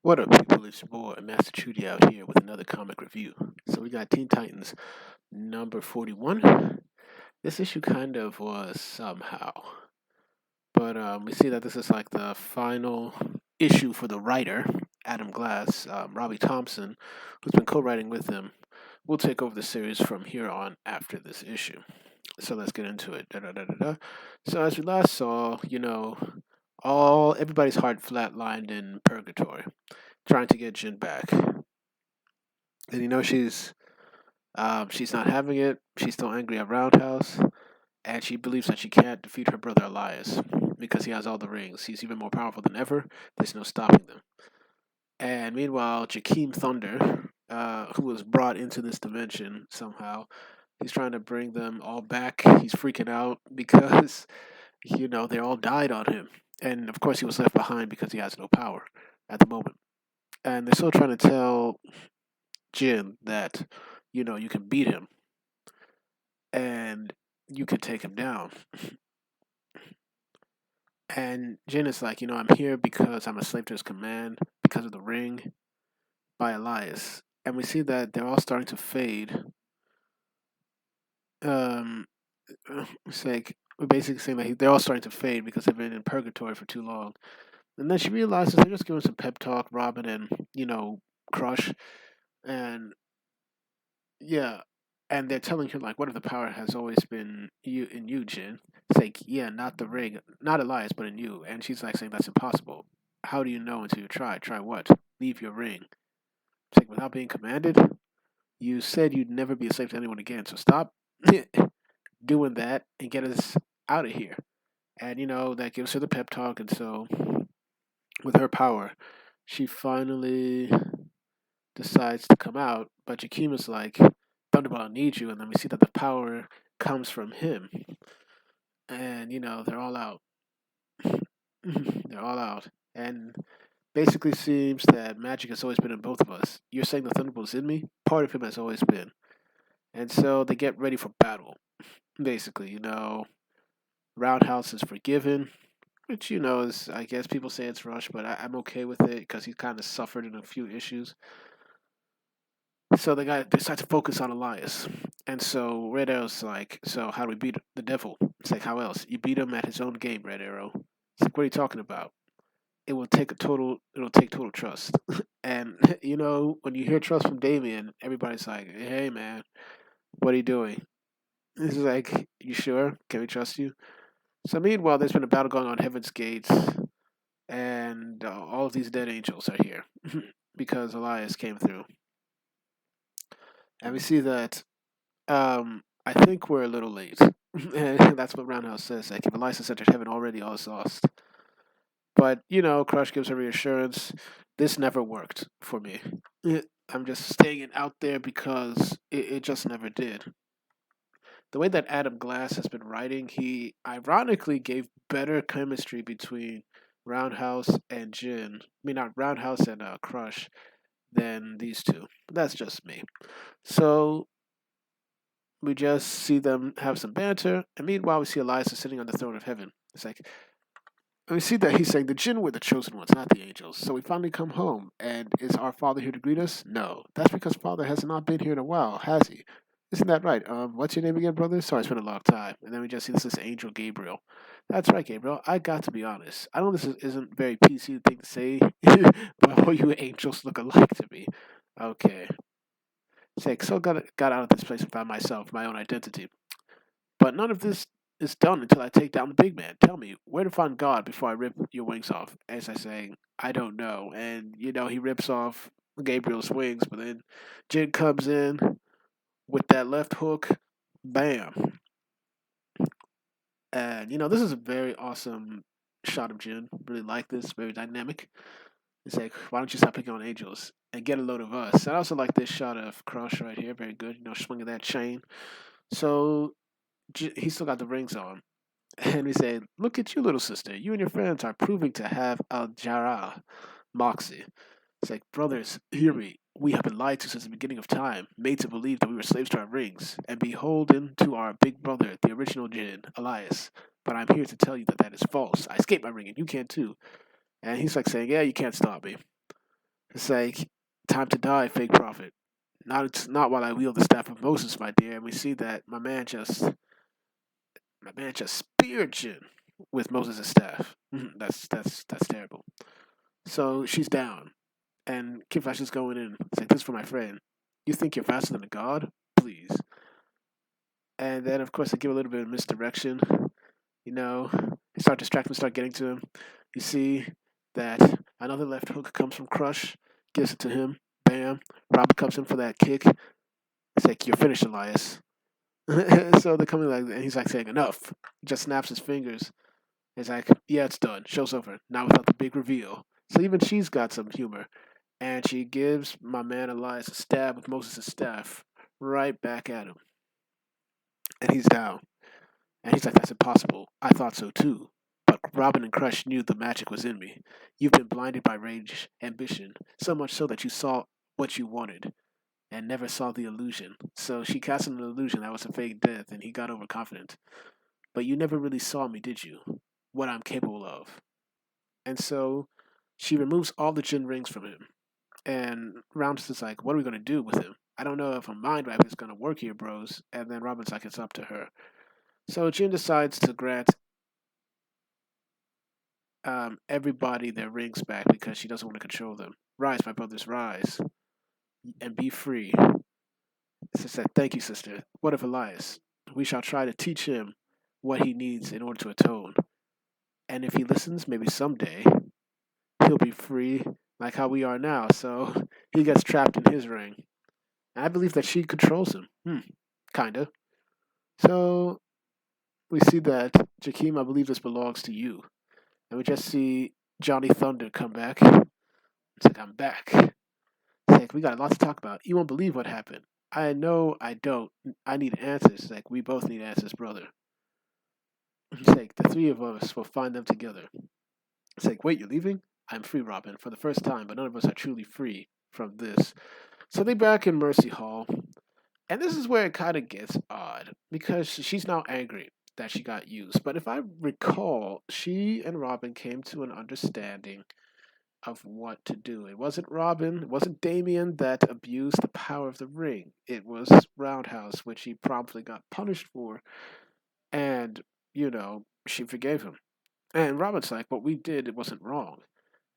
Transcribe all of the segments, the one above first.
What up, people? It's your boy, Master Chudy out here with another comic review. So we got Teen Titans number 41. This issue kind of was somehow, but we see that this is like the final issue for the writer, Adam Glass. Robbie Thompson, who's been co-writing with him, will take over the series from here on after this issue. So let's get into it. Da, da, da, da, da. So as we last saw, all everybody's heart flatlined in purgatory, trying to get Jin back. And she's not having it. She's still angry at Roundhouse, and she believes that she can't defeat her brother Elias because he has all the rings. He's even more powerful than ever. There's no stopping them. And meanwhile, Jakeem Thunder, who was brought into this dimension somehow, he's trying to bring them all back. He's freaking out because they all died on him, and of course he was left behind because he has no power at the moment. And they're still trying to tell Jin that you can beat him and you could take him down. And Jin is like, I'm here because I'm a slave to his command, because of the ring by Elias. And we see that they're all starting to fade. Um, it's like we're basically saying that they're all starting to fade because they've been in purgatory for too long. And then she realizes they're just giving some pep talk, Robin and Crush, and yeah, and they're telling her like, what if the power has always been you in you, Jin? It's like, yeah, not the ring, not Elias, but in you. And she's like saying that's impossible. How do you know until you try? Try what? Leave your ring. It's like without being commanded. You said you'd never be a slave to anyone again, so stop doing that and get us out of here. And that gives her the pep talk, and so with her power, she finally decides to come out. But Jakeem is like, Thunderbolt, I need you, and then we see that the power comes from him, and they're all out. They're all out, and basically seems that magic has always been in both of us. You're saying the Thunderbolt's in me? Part of him has always been. And so they get ready for battle. Basically, Roundhouse is forgiven, which, is, I guess people say it's rushed, but I'm okay with it because he's kind of suffered in a few issues. So they decide to focus on Elias. And so Red Arrow's like, so how do we beat the devil? It's like, how else? You beat him at his own game, Red Arrow. It's like, what are you talking about? It'll take total trust. And when you hear trust from Damien, everybody's like, hey man, what are you doing? This is like, you sure? Can we trust you? So meanwhile, there's been a battle going on Heaven's Gates, and all of these dead angels are here because Elias came through. And we see that I think we're a little late. And that's what Roundhouse says. Like, if Elias has entered heaven already, all is lost. But, Crush gives her reassurance. This never worked for me. I'm just staying it out there because it just never did. The way that Adam Glass has been writing, he ironically gave better chemistry between Roundhouse and Jin. I mean, not Roundhouse and Crush than these two. That's just me. So we just see them have some banter, and meanwhile we see Elias sitting on the throne of heaven. It's like, and we see that he's saying the Jinn were the chosen ones, not the angels. So we finally come home, and is our Father here to greet us? No, that's because Father has not been here in a while, has he? Isn't that right? What's your name again, brother? Sorry, it's been a long time. And then we just see this is Angel Gabriel. That's right, Gabriel. I got to be honest. I know isn't very PC thing to say, but all you angels look alike to me. Okay. Say, so got out of this place and found myself, my own identity. But none of this is done until I take down the big man. Tell me, where to find God before I rip your wings off? As I say, I don't know. And, he rips off Gabriel's wings, but then Jin comes in with that left hook. Bam. And, this is a very awesome shot of Jin. Really like this. Very dynamic. It's like, why don't you stop picking on angels and get a load of us? I also like this shot of Crush right here. Very good. Swinging that chain. So he still got the rings on. And we say, look at you, little sister. You and your friends are proving to have Al Jara moxie. It's like, brothers, hear me. We have been lied to since the beginning of time, made to believe that we were slaves to our rings, and beholden to our big brother, the original Jin, Elias. But I'm here to tell you that that is false. I escaped my ring, and you can too. And he's like saying, yeah, you can't stop me. It's like, time to die, fake prophet. Not while I wield the staff of Moses, my dear. And we see that my man just speared Jin with Moses' staff. That's terrible. So she's down, and Kid Flash is going in. It's like, this is for my friend. You think you're faster than a god? Please. And then, of course, they give a little bit of misdirection. You know, they start distracting, start getting to him. You see that another left hook comes from Crush, gives it to him. Bam. Robert comes in for that kick. It's like, you're finished, Elias. So they're coming like, and he's like saying, enough. He just snaps his fingers. He's like, yeah, it's done. Show's over. Now without the big reveal. So even she's got some humor. And she gives my man Elias a stab with Moses' staff right back at him. And he's down. And he's like, that's impossible. I thought so too. But Robin and Crush knew the magic was in me. You've been blinded by rage, ambition, so much so that you saw what you wanted and never saw the illusion. So she cast an illusion that was a fake death, and he got overconfident. But you never really saw me, did you? What I'm capable of. And so she removes all the Jin rings from him. And Rounds is like, what are we going to do with him? I don't know if a mind wipe is going to work here, bros. And then Robin's like, it's up to her. So Jin decides to grant everybody their rings back because she doesn't want to control them. Rise, my brothers, rise and be free. She said, thank you, sister. What of Elias? We shall try to teach him what he needs in order to atone. And if he listens, maybe someday he'll be free like how we are now. So he gets trapped in his ring. And I believe that she controls him. Kinda. So we see that, Jakeem, I believe this belongs to you. And we just see Johnny Thunder come back. It's like, I'm back. It's like, we got a lot to talk about. You won't believe what happened. I know I don't. I need answers. It's like, we both need answers, brother. It's like, the three of us will find them together. It's like, wait, you're leaving? I'm free, Robin, for the first time, but none of us are truly free from this. So they back in Mercy Hall, and this is where it kind of gets odd because she's now angry that she got used. But if I recall, she and Robin came to an understanding of what to do. It wasn't Robin, it wasn't Damien that abused the power of the ring. It was Roundhouse, which he promptly got punished for, and she forgave him. And Robin's like, what we did, it wasn't wrong.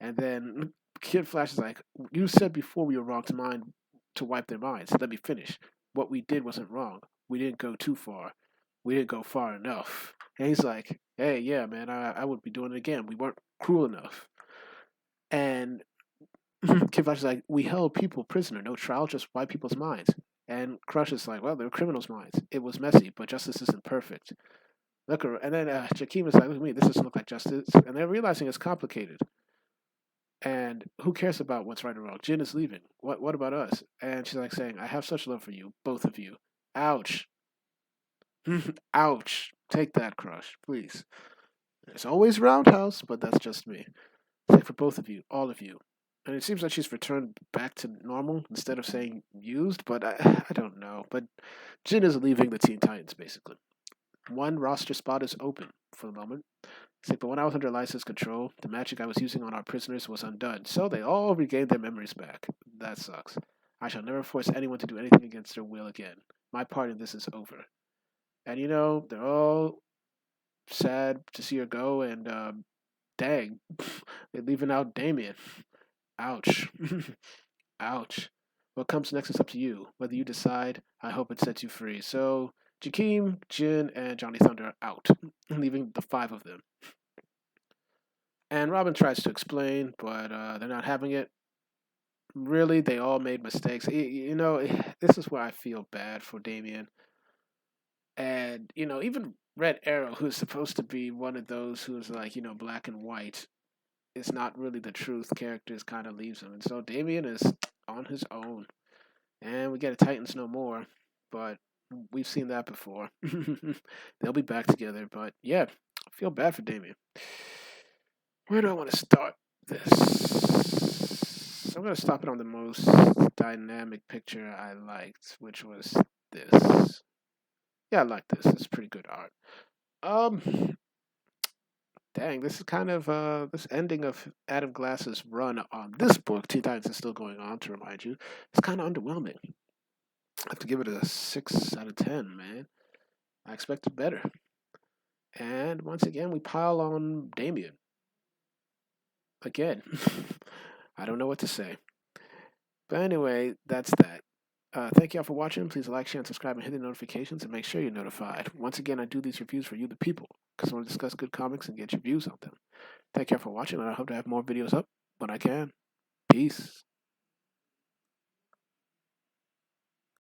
And then Kid Flash is like, you said before we were wrong to wipe their minds. Let me finish. What we did wasn't wrong. We didn't go too far. We didn't go far enough. And he's like, hey, yeah, man, I would be doing it again. We weren't cruel enough. And Kid Flash is like, we held people prisoner. No trial, just wipe people's minds. And Crush is like, well, they were criminals' minds. It was messy, but justice isn't perfect. And then Jakeem is like, look at me, this doesn't look like justice. And they're realizing it's complicated. And who cares about what's right or wrong? Jin is leaving. What about us? And she's like saying, I have such love for you, both of you. Ouch. Ouch. Take that, Crush, please. It's always Roundhouse, but that's just me. It's like, for both of you, all of you. And it seems like she's returned back to normal instead of saying used, but I don't know. But Jin is leaving the Teen Titans, basically. One roster spot is open for the moment. It's like, but when I was under Elias's control, the magic I was using on our prisoners was undone. So they all regained their memories back. That sucks. I shall never force anyone to do anything against their will again. My part in this is over. And they're all sad to see her go, and dang, they're leaving out Damien. Ouch. Ouch. What comes next is up to you. Whether you decide, I hope it sets you free. So, Jakeem, Jin, and Johnny Thunder are out, leaving the five of them. And Robin tries to explain, but they're not having it. Really, they all made mistakes. This is where I feel bad for Damien. And, even Red Arrow, who's supposed to be one of those who's like, black and white, is not really the truth. Characters kind of leaves him. And so Damien is on his own. And we get a Titans no more. But we've seen that before. They'll be back together. But yeah, I feel bad for Damien. Where do I want to start this? I'm going to stop it on the most dynamic picture I liked, which was this. Yeah, I like this. It's pretty good art. Um, Dang, this is kind of this ending of Adam Glass's run on this book. Teen Titans is still going on. To remind you, it's kind of underwhelming. I have to give it a 6 out of 10, man. I expected better. And once again, we pile on Damien again. I don't know what to say. But anyway, that's that. Thank y'all for watching. Please like, share, and subscribe, and hit the notifications, and make sure you're notified. Once again, I do these reviews for you, the people, because I want to discuss good comics and get your views on them. Thank y'all for watching, and I hope to have more videos up when I can. Peace.